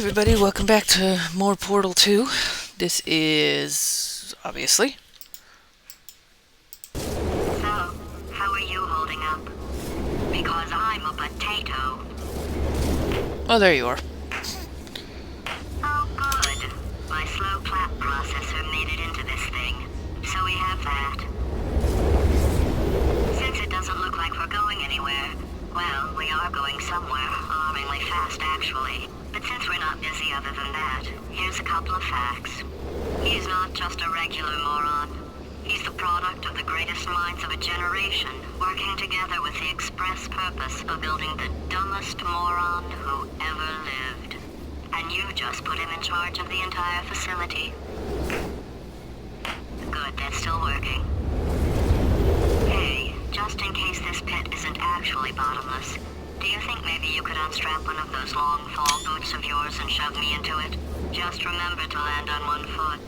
everybody, welcome back to more Portal 2. This is, obviously... So, how are you holding up? Because I'm a potato. Oh, there you are. Oh, good. My slow clap processor made it into this thing, so we have that. Since it doesn't look like we're going anywhere, well, we are going somewhere, alarmingly fast actually. But since we're not busy other than that, here's a couple of facts. He's not just a regular moron. He's the product of the greatest minds of a generation, working together with the express purpose of building the dumbest moron who ever lived. And you just put him in charge of the entire facility. Good, that's still working. Hey, just in case this pit isn't actually bottomless, do you think maybe you could unstrap one of those long fall boots of yours and shove me into it? Just remember to land on one foot.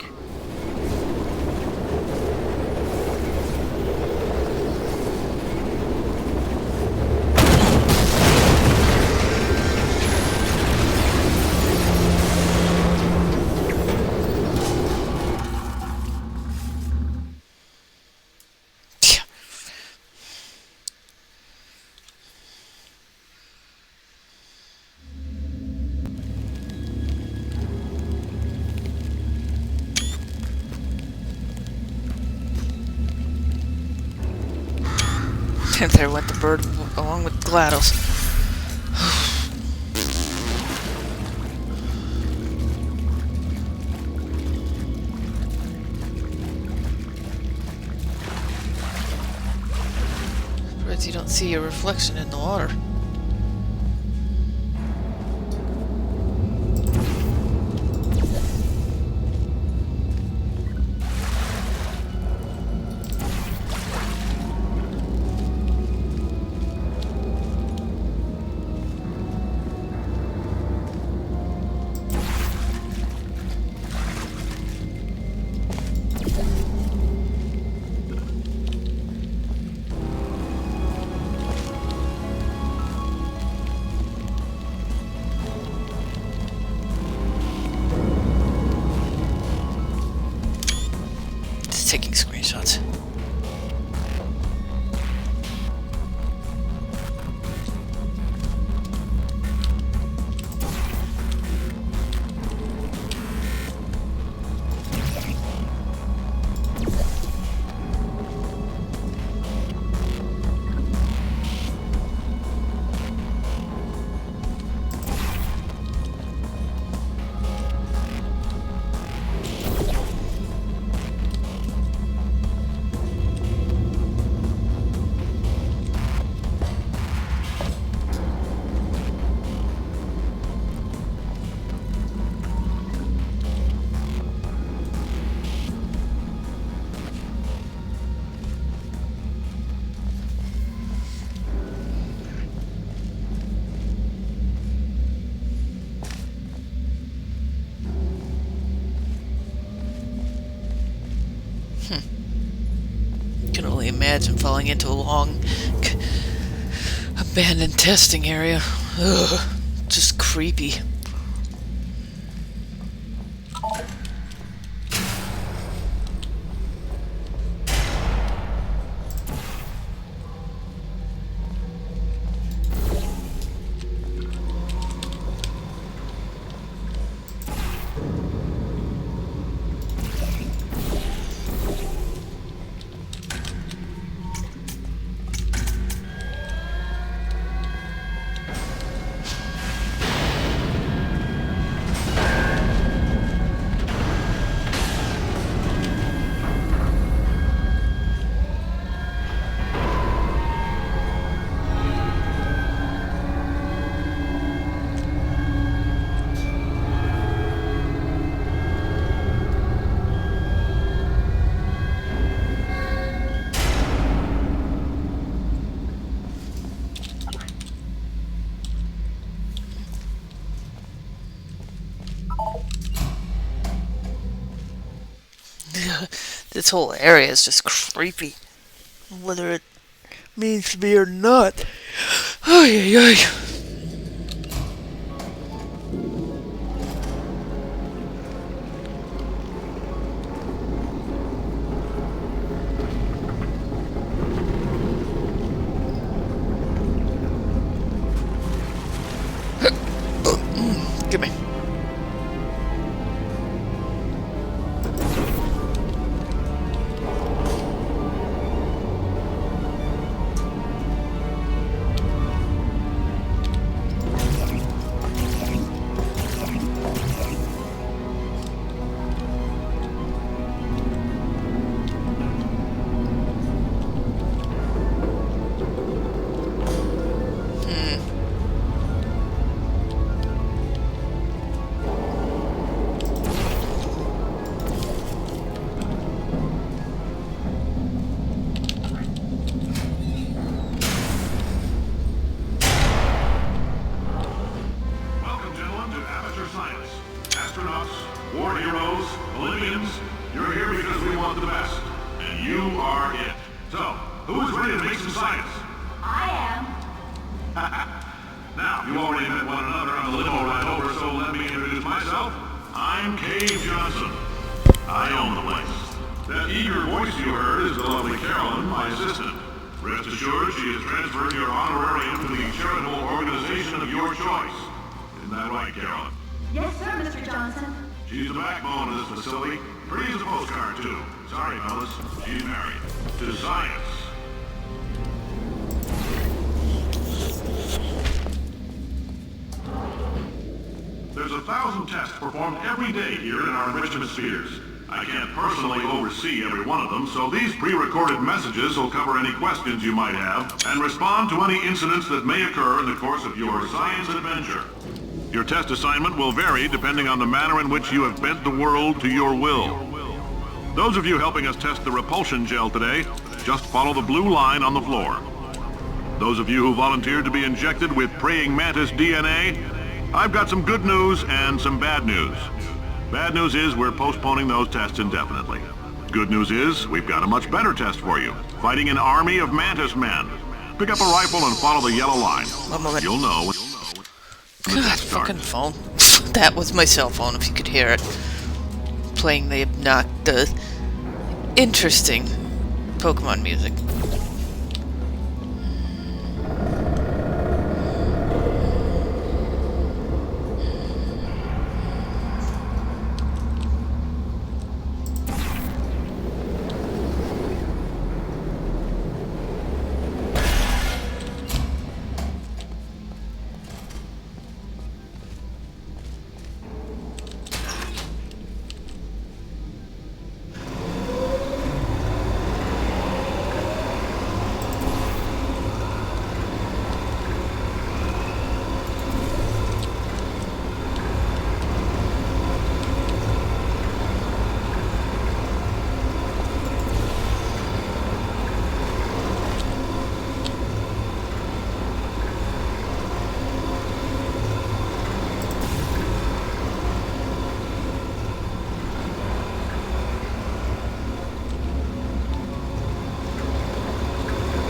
And there went the bird along with Glados. Surprised you don't see your reflection in the water. Just taking screenshots. Can only imagine falling into a long, abandoned testing area. Ugh, just creepy. This whole area is just creepy. Whether it means to be or not. Ay, ay, ay. Gimme. Welcome, gentlemen, to Amateur Science. Astronauts, war heroes, Olympians, you're here because we want the best. And you are it. So, who is ready to make some science? I am. Now, you already met one another on the limo ride over, so let me introduce myself. I'm Cave Johnson. I own the place. That eager voice you heard is the lovely Carolyn, my assistant. Rest assured, she has transferred your honorarium to the charitable organization of your choice. Isn't that right, Carolyn? Yes, sir, Mr. Johnson. She's the backbone of this facility. Pretty as a postcard, too. Sorry, fellas. She's married. To science. There's 1,000 tests performed every day here in our enrichment spheres. I can't personally oversee every one of them, so these pre-recorded messages will cover any questions you might have and respond to any incidents that may occur in the course of your science adventure. Your test assignment will vary depending on the manner in which you have bent the world to your will. Those of you helping us test the repulsion gel today, just follow the blue line on the floor. Those of you who volunteered to be injected with praying mantis DNA, I've got some good news and some bad news. Bad news is we're postponing those tests indefinitely. Good news is we've got a much better test for you. Fighting an army of mantis men. Pick up a rifle and follow the yellow line. One moment. You'll know when the God, test starts. fucking phone. That was my cell phone, if you could hear it. Playing the interesting Pokemon music.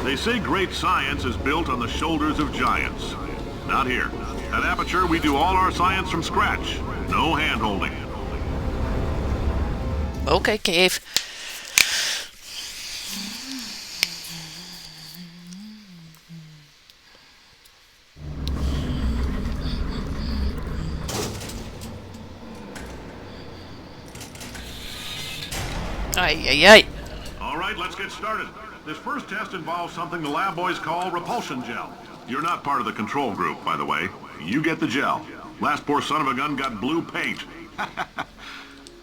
They say great science is built on the shoulders of giants. Not here. At Aperture, we do all our science from scratch. No hand-holding. Okay, Cave. Ay, ay, ay. All right, let's get started. This first test involves something the lab boys call repulsion gel. You're not part of the control group, by the way. You get the gel. Last poor son of a gun got blue paint.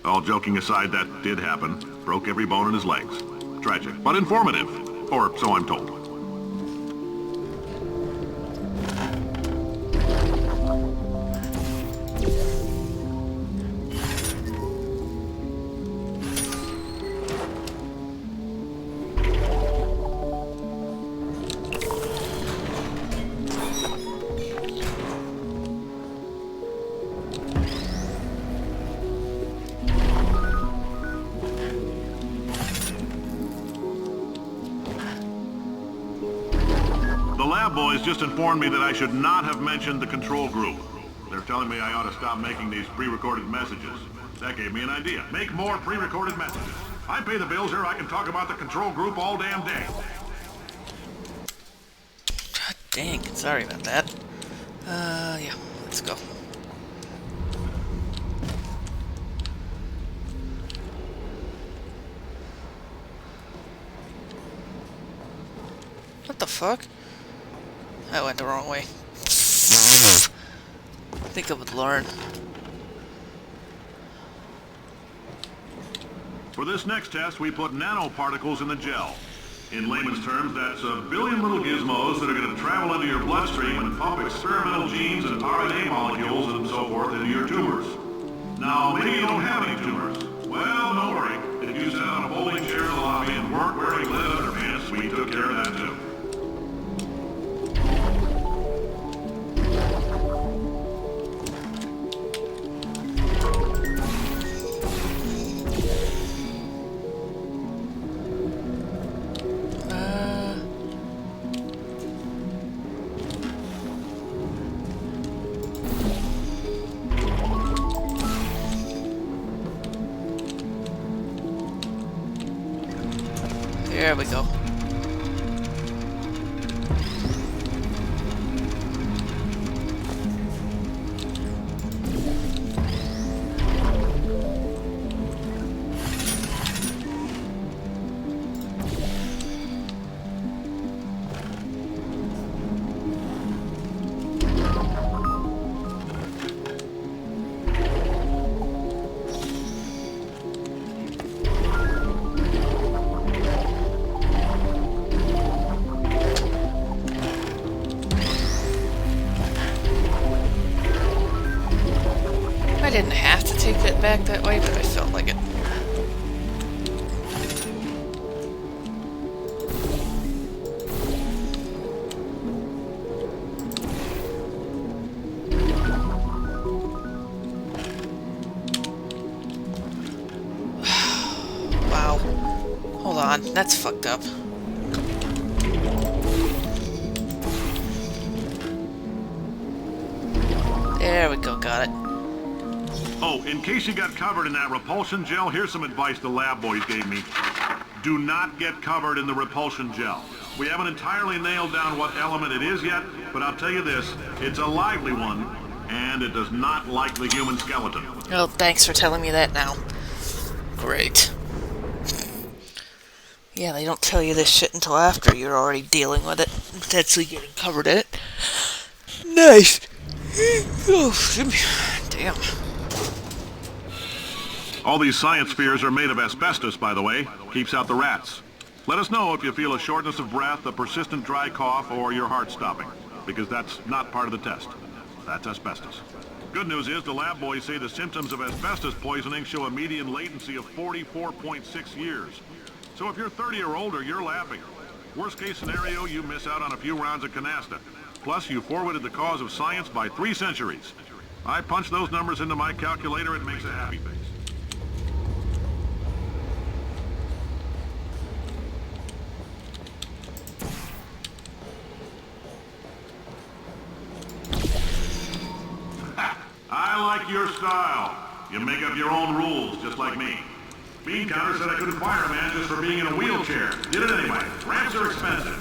All joking aside, that did happen. Broke every bone in his legs. Tragic, but informative. Or so I'm told. The lab boys just informed me that I should not have mentioned the control group. They're telling me I ought to stop making these pre-recorded messages. That gave me an idea. Make more pre-recorded messages. I pay the bills here, I can talk about the control group all damn day. God dang, sorry about that. Yeah, let's go. What the fuck? I went the wrong way. I think I would learn. For this next test, we put nanoparticles in the gel. In layman's terms, that's a billion little gizmos that are going to travel into your bloodstream and pump experimental genes and RNA molecules and so forth into your tumors. Now, maybe you don't have any tumors. Well, don't worry. If you sat on a bowling chair in the lobby and weren't wearing lead underpants, we took care of that too. There we go. I didn't have to take that back that way, but I felt like it. Wow. Hold on, that's fucked up. There we go, got it. Oh, in case you got covered in that repulsion gel, here's some advice the lab boys gave me. Do not get covered in the repulsion gel. We haven't entirely nailed down what element it is yet, but I'll tell you this, it's a lively one, and it does not like the human skeleton. Oh, thanks for telling me that now. Great. Yeah, they don't tell you this shit until after you're already dealing with it, potentially getting covered in it. Nice! Oh, damn. All these science spheres are made of asbestos, by the way. Keeps out the rats. Let us know if you feel a shortness of breath, a persistent dry cough, or your heart stopping, because that's not part of the test. That's asbestos. Good news is the lab boys say the symptoms of asbestos poisoning show a median latency of 44.6 years. So if you're 30 or older, you're laughing. Worst case scenario, you miss out on a few rounds of canasta. Plus, you forwarded the cause of science by 3 centuries. I punch those numbers into my calculator, it makes a happy face. I like your style. You make up your own rules, just like me. Bean Counter said I couldn't fire a man just for being in a wheelchair. Did it anyway. Ramps are expensive.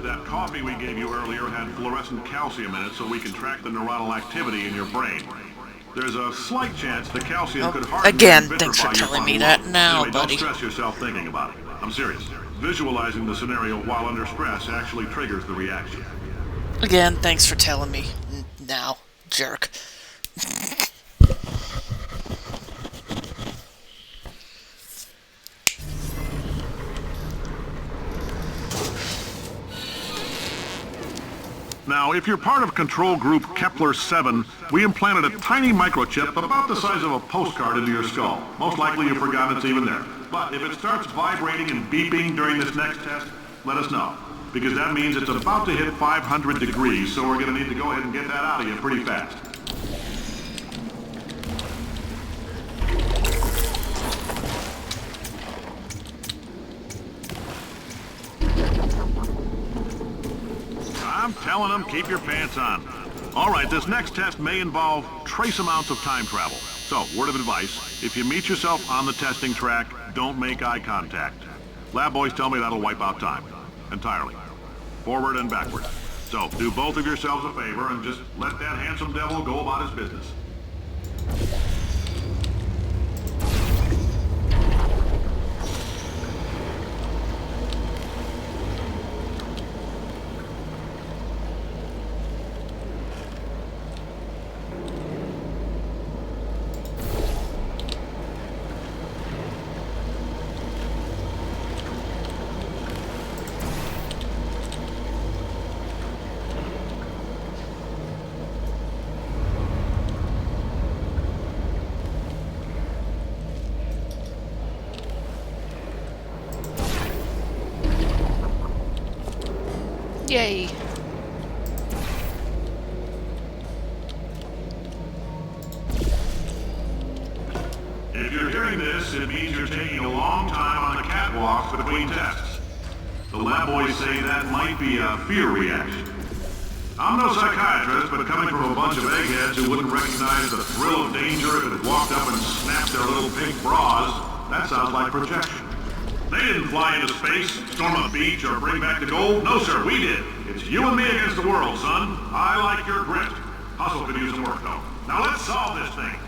That coffee we gave you earlier had fluorescent calcium in it so we can track the neuronal activity in your brain. There's a slight chance the calcium could harden again, and thanks for vitrify your telling me frontal that lobe. now, Anyway, buddy. Don't stress yourself thinking about it. I'm serious. Visualizing the scenario while under stress actually triggers the reaction. Again, thanks for telling me now, jerk. Now, if you're part of control group Kepler-7, we implanted a tiny microchip about the size of a postcard into your skull. Most likely you've forgotten it's even there. But if it starts vibrating and beeping during this next test, let us know. Because that means it's about to hit 500 degrees, so we're going to need to go ahead and get that out of you pretty fast. I'm telling them, keep your pants on. All right, this next test may involve trace amounts of time travel. So, word of advice, if you meet yourself on the testing track, don't make eye contact. Lab boys tell me that'll wipe out time. Entirely. Forward and backward. So, do both of yourselves a favor and just let that handsome devil go about his business. Yay. If you're hearing this, it means you're taking a long time on the catwalks between tests. The lab boys say that might be a fear reaction. I'm no psychiatrist, but coming from a bunch of eggheads who wouldn't recognize the thrill of danger if it walked up and snapped their little pink bras, that sounds like projection. They didn't fly into space, storm a beach, or bring back the gold. No, sir, we did. It's you and me against the world, son. I like your grit. Hustle could use some work, though. Now let's solve this thing.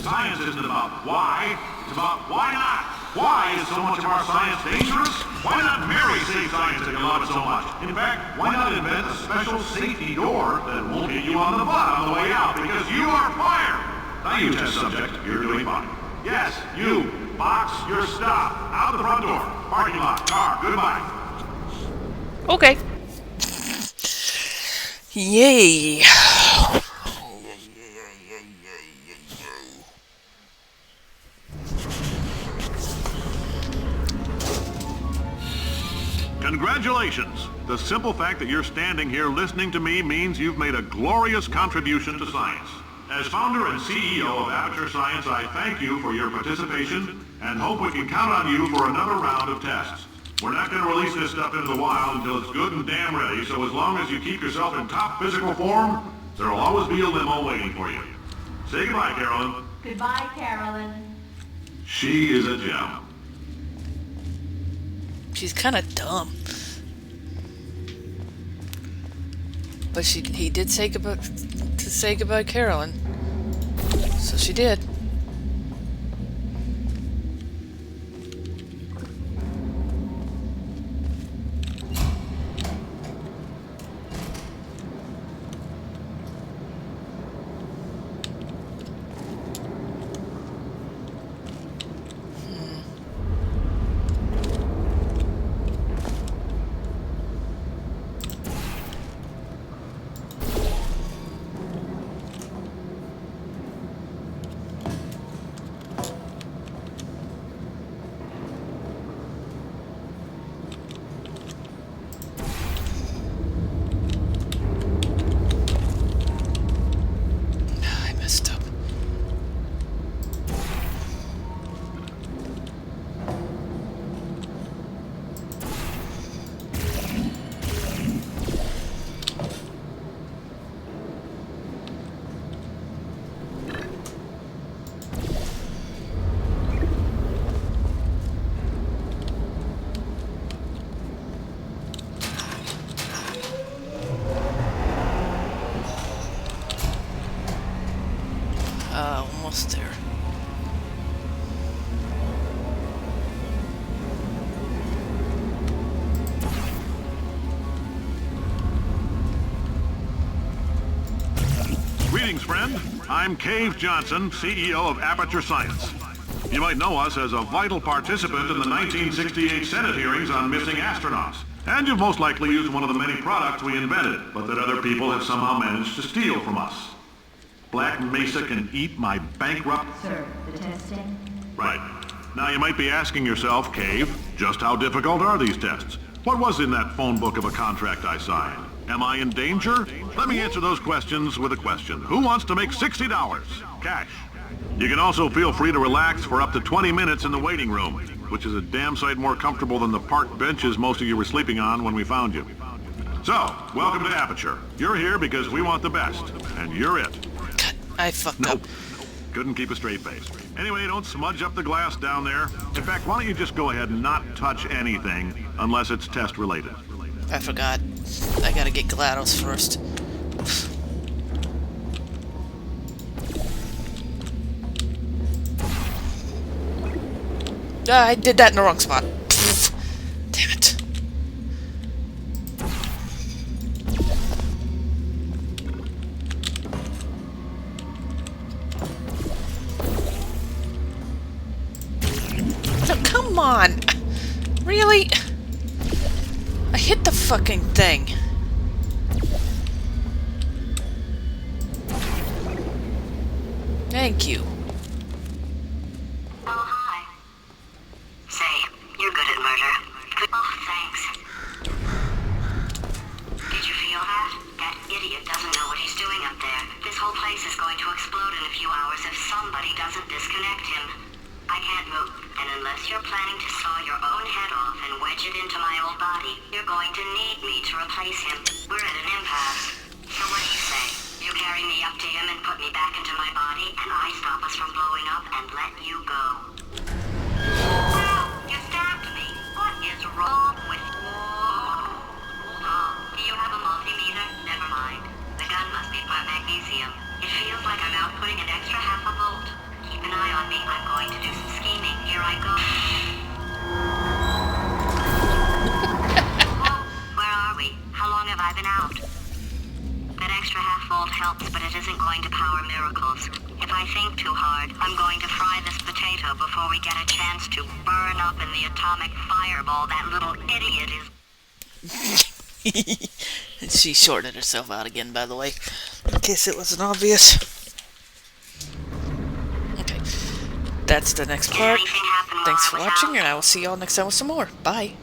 Science isn't about why, it's about why not. Why is so much of our science dangerous? Why not Mary save science if you love it so much? In fact, why not invent a special safety door that won't hit you on the butt on the way out because you are fired? Now you test subject, you're doing fine. Yes, you, box, your stop. Out the front door. Parking lot, car, goodbye. Okay. Yay. Congratulations! The simple fact that you're standing here listening to me means you've made a glorious contribution to science. As founder and CEO of Aperture Science, I thank you for your participation and hope we can count on you for another round of tests. We're not going to release this stuff into the wild until it's good and damn ready, so as long as you keep yourself in top physical form, there'll always be a limo waiting for you. Say goodbye, Carolyn. Goodbye, Carolyn. She is a gem. She's kind of dumb. But he did say goodbye, Carolyn. So she did. almost there. Greetings, friend. I'm Cave Johnson, CEO of Aperture Science. You might know us as a vital participant in the 1968 Senate hearings on missing astronauts. And you've most likely used one of the many products we invented, but that other people have somehow managed to steal from us. Black Mesa can eat my bankrupt... Sir, the testing? Right. Now you might be asking yourself, Cave, just how difficult are these tests? What was in that phone book of a contract I signed? Am I in danger? Let me answer those questions with a question. Who wants to make $60? Cash. You can also feel free to relax for up to 20 minutes in the waiting room, which is a damn sight more comfortable than the park benches most of you were sleeping on when we found you. So, welcome to Aperture. You're here because we want the best, and you're it. I fucked up. Couldn't keep a straight face. Anyway, don't smudge up the glass down there. In fact, why don't you just go ahead and not touch anything unless it's test related. I forgot. I gotta get Glados first. I did that in the wrong spot. Damn it. No, come on. Really? I hit the fucking thing. Thank you. Oh, hi. Say, you're good at murder. Oh, thanks. Did you feel that? That idiot doesn't know what he's doing up there. This whole place is going to explode in a few hours if somebody doesn't disconnect him. I can't move, and unless you're planning to saw your own head off and wedge it into my old body, you're going to need me to replace him. We're at an impasse. So what do you say? You carry me up to him and put me back into my body, and I stop us from blowing up and let you go. Ow! You stabbed me! What is wrong with you? Oh, do you have a multimeter? Never mind. The gun must be part magnesium. It feels like I'm outputting an extra half a volt. Keep an eye on me. I'm going to do some scheming. Here I go. Oh, where are we? How long have I been out? That extra half volt helps, but it isn't going to power miracles. If I think too hard, I'm going to fry this potato before we get a chance to burn up in the atomic fireball that little idiot is. She sorted herself out again, by the way, in case it wasn't obvious. Okay, that's the next part. Thanks for watching, and I will see y'all next time with some more. Bye.